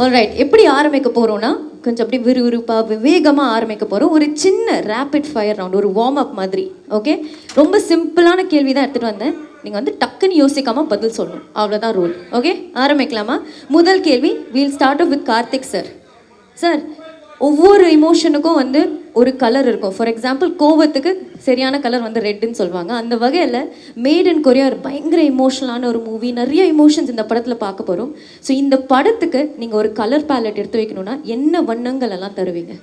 Alright, எப்படி ஆரம்பிக்க போகிறோன்னா கொஞ்சம் அப்படி விறுவிறுப்பாக வேகமாக ஆரம்பிக்க போகிறோம். ஒரு சின்ன ரேபிட் ஃபயர் ரவுண்ட், ஒரு வார்ம் அப் மாதிரி. ஓகே, ரொம்ப சிம்பிளான கேள்வி தான் எடுத்துகிட்டு வந்தேன். நீங்கள் வந்து டக்குன்னு யோசிக்காமல் பதில் சொல்லணும், அவ்வளோதான் ரூல். ஓகே, ஆரம்பிக்கலாமா? முதல் கேள்வி, we'll start up with Karthik sir. Sir, ஒவ்வொரு இமோஷனுக்கும் வந்து ஒரு கலர் இருக்கும். ஃபார் எக்ஸாம்பிள், கோவத்துக்கு சரியான கலர் வந்து ரெட்டுன்னு சொல்லுவாங்க. அந்த வகையில் மேட் இன் கொரியா பயங்கர இமோஷனலான ஒரு மூவி, நிறைய இமோஷன்ஸ் இந்த படத்தில் பார்க்க போகிறோம். ஸோ இந்த படத்துக்கு நீங்கள் ஒரு கலர் பேலட் எடுத்து வைக்கணும்னா என்ன வண்ணங்கள் எல்லாம் தருவீங்க?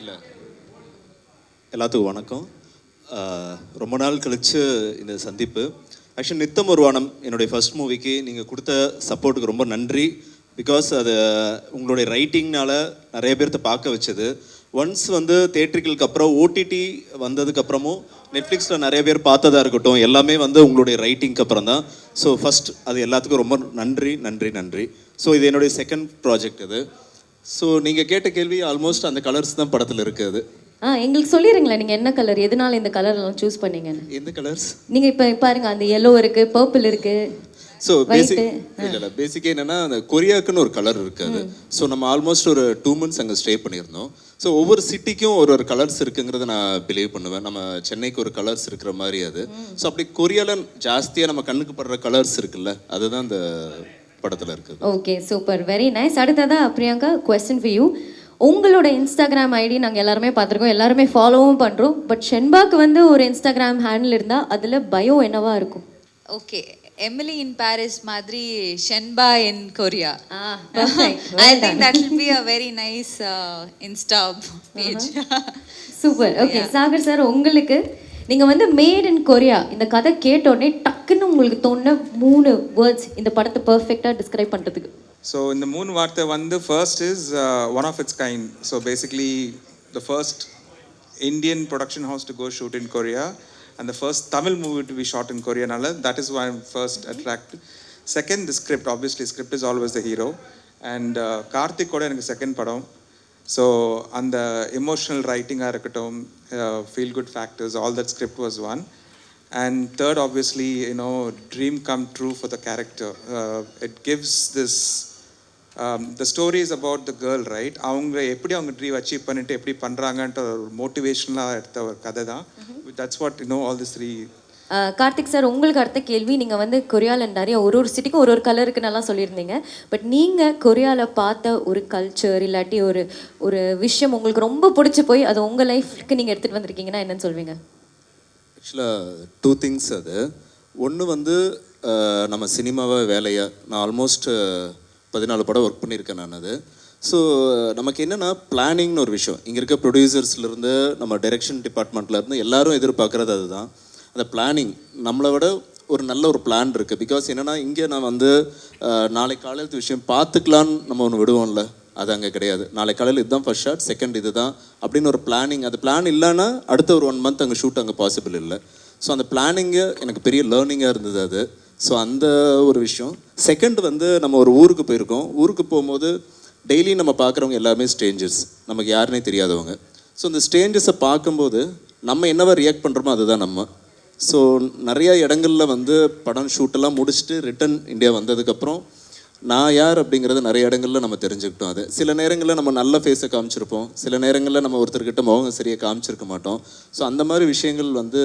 இல்லை, எல்லாத்துக்கும் வணக்கம். ரொம்ப நாள் கழித்து இந்த சந்திப்பு. ஆக்சுவலி நித்தம் ஒரு வானம் என்னுடைய ஃபர்ஸ்ட் மூவிக்கு நீங்கள் கொடுத்த சப்போர்ட்டுக்கு ரொம்ப நன்றி. பிகாஸ் அது உங்களுடைய ரைட்டிங்னால நிறைய பேர்த்த பார்க்க வச்சது. ஒன்ஸ் வந்து தேட்ரிக்கலுக்கு அப்புறம் ஓடிடி வந்ததுக்கப்புறமும் நெட்ஃப்ளிக்ஸில் நிறைய பேர் பார்த்ததா இருக்கட்டும், எல்லாமே வந்து உங்களுடைய ரைட்டிங்க்கு அப்புறம் தான். ஸோ ஃபஸ்ட் அது எல்லாத்துக்கும் ரொம்ப நன்றி நன்றி நன்றி. ஸோ இது என்னுடைய செகண்ட் ப்ராஜெக்ட் இது. ஸோ நீங்கள் கேட்ட கேள்வி ஆல்மோஸ்ட் அந்த கலர்ஸ் தான் படத்தில் இருக்குது. எங்களுக்கு சொல்லிடுங்களேன், நீங்கள் என்ன கலர், எதனால இந்த கலர்லாம் சூஸ் பண்ணீங்கன்னு? எந்த கலர்ஸ்? நீங்கள் இப்போ பாருங்க, அந்த எல்லோ இருக்குது, பர்பிள் இருக்குது. ஸோ பேசிக்காக என்னென்னா, அந்த கொரியாவுக்குன்னு ஒரு கலர் இருக்காது. ஸோ நம்ம ஆல்மோஸ்ட் ஒரு 2 months அங்கே ஸ்டே பண்ணியிருந்தோம். ஸோ ஒவ்வொரு சிட்டிக்கும் ஒரு கலர்ஸ் இருக்குங்கிறத நான் பிலீவ் பண்ணுவேன். நம்ம சென்னைக்கு ஒரு கலர்ஸ் இருக்கிற மாதிரி அது. ஸோ அப்படி கொரியாவில் ஜாஸ்தியாக நம்ம கண்ணுக்கு படுற கலர்ஸ் இருக்குல்ல, அதுதான் அந்த படத்தில் இருக்குது. Okay, super, very nice. அடுத்ததாக பிரியங்கா, கொஸ்டின் ஃபார் யூ. உங்களோட இன்ஸ்டாகிராம் ஐடி நாங்கள் எல்லாருமே பார்த்துருக்கோம், எல்லாருமே ஃபாலோவும் பண்ணுறோம். பட் ஷென்பாக்கு வந்து ஒரு இன்ஸ்டாகிராம் ஹேண்டில் இருந்தால் அதில் பயோ என்னவா இருக்கும்? ஓகே, Emily in Paris மாதிரி Shenba in Korea. Perfect. I think that will be a very nice Insta page. Super. Okay, Sagar sir, உங்களுக்கு நீங்கள் வந்து மேட் இன் கொரியா இந்த கதை கேட்டோடனே டக்குன்னு உங்களுக்கு தோணுன 3 வேர்ட்ஸ் இந்த படத்தை பர்ஃபெக்டாக டிஸ்கிரைப் பண்ணுறதுக்கு? ஸோ இந்த 3 வார்த்தை வந்து first is one of its kind. So basically the first Indian production house to go shoot in Korea and the first Tamil movie to be shot in Korea. That is why I'm first attracted. Second, the script. Obviously, script is always the hero. And Karthik koda enakku second padam. So on the emotional writing irakatum, feel good factors, all that script was one. And third, obviously, dream come true for the character. It gives this the story is about the girl, right? அவங்க எப்படி அவங்க dream achieve பண்ணிட்டு எப்படி பண்ணுறாங்கன்ற ஒரு மோட்டிவேஷனலாக எடுத்த ஒரு கதை தான். That's what all this 3. Karthik sir, உங்களுக்கு அடுத்த கேள்வி. நீங்கள் வந்து கொரியாவில் நிறைய ஒரு சிட்டிக்கும் ஒரு கலருக்கு நல்லா சொல்லியிருந்தீங்க. பட் நீங்கள் கொரியாவில் பார்த்த ஒரு கல்ச்சர் இல்லாட்டி ஒரு விஷயம் உங்களுக்கு ரொம்ப பிடிச்சி போய் அது உங்கள் லைஃப்க்கு நீங்கள் எடுத்துகிட்டு வந்திருக்கீங்கன்னா என்னன்னு சொல்வீங்க? ஆக்சுவலாக 2 things அது. ஒன்று வந்து நம்ம சினிமாவை வேலையாக நான் ஆல்மோஸ்ட் 14 படம் ஒர்க் பண்ணியிருக்கேன் நான். அது ஸோ நமக்கு என்னென்னா பிளானிங்னு ஒரு விஷயம். இங்கே இருக்க ப்ரொடியூசர்ஸ்லேருந்து நம்ம டைரெக்ஷன் டிபார்ட்மெண்ட்லேருந்து எல்லாரும் எதிர்பார்க்குறது அதுதான். அந்த பிளானிங் நம்மளை விட ஒரு நல்ல ஒரு பிளான் இருக்குது. பிகாஸ் என்னென்னா இங்கே நான் வந்து நாளை காலையில் விஷயம் பார்த்துக்கலான்னு நம்ம ஒன்று விடுவோம்ல, அது அங்கே கிடையாது. நாளை காலையில் இதுதான் ஃபர்ஸ்ட் ஷாட், செகண்ட் இது தான் அப்படின்னு ஒரு பிளானிங். அது பிளான் இல்லைன்னா அடுத்த ஒரு 1 month அங்கே ஷூட் அங்கே பாசிபிள் இல்லை. ஸோ அந்த பிளானிங்கு எனக்கு பெரிய லேர்னிங்காக இருந்தது அது. ஸோ அந்த ஒரு விஷயம். செகண்ட் வந்து நம்ம ஒரு ஊருக்கு போயிருக்கோம். ஊருக்கு போகும்போது டெய்லி நம்ம பார்க்குறவங்க எல்லாருமே ஸ்ட்ரேஞ்சர்ஸ், நமக்கு யாருன்னே தெரியாதவங்க. ஸோ இந்த ஸ்ட்ரேஞ்சர்ஸை பார்க்கும்போது நம்ம என்னவா ரியாக்ட் பண்ணுறோமோ அதுதான் நம்ம. ஸோ நிறையா இடங்களில் வந்து படம் ஷூட்டெல்லாம் முடிச்சுட்டு ரிட்டன் இந்தியா வந்ததுக்கப்புறம் நான் யார் அப்படிங்கிறத நிறைய இடங்களில் நம்ம தெரிஞ்சுக்கிட்டோம். அது சில நேரங்களில் நம்ம நல்ல ஃபேஸை காமிச்சிருப்போம், சில நேரங்களில் நம்ம ஒருத்தர்கிட்ட முகம் சரியாக காமிச்சிருக்க மாட்டோம். ஸோ அந்த மாதிரி விஷயங்கள் வந்து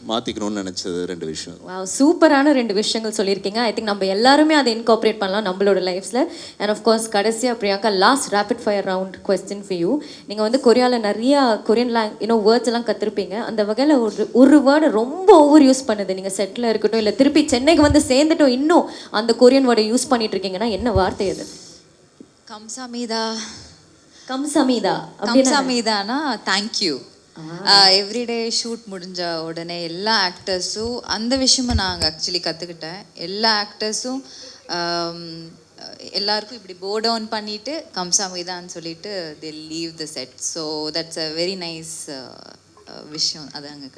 மாற்றிக்கணும்னு நினச்சது 2 விஷயம். சூப்பரான 2 விஷயங்கள் சொல்லியிருக்கீங்க. ஐ திங்க் நம்ம எல்லாருமே அதை இன்கார்பரேட் பண்ணலாம் நம்மளோட லைஃப்பில். அண்ட் ஆஃப்கோர்ஸ் கடைசியாக Priyanka, last rapid fire round question for you. நீங்கள் வந்து கொரியாவில் நிறையா கொரியன் வேர்ட்ஸ் எல்லாம் கற்றுருப்பீங்க. அந்த வகையில் ஒரு வேர்டை ரொம்ப ஓவர் யூஸ் பண்ணுது, நீங்கள் செட்டில் இருக்கட்டும் இல்லை திருப்பி சென்னைக்கு வந்து சேர்ந்துட்டோம் இன்னும் அந்த கொரியன் வேர்டை யூஸ் பண்ணிட்டு இருக்கீங்கன்னா என்ன வார்த்தை அது? கம்சாமிதா. கம்சாமிதா கம்சாமிதானா தேங்க்யூ. எவ்ரிடே ஷூட் முடிஞ்ச உடனே எல்லா ஆக்டர்ஸும் அந்த விஷயமும் நாங்கள் ஆக்சுவலி கற்றுக்கிட்டேன். எல்லா ஆக்டர்ஸும் எல்லாருக்கும் இப்படி போ டவுன் பண்ணிவிட்டு கம்சாமிதான்னு சொல்லிட்டு they leave the set. So that's a very nice விஷயம். அது அங்கே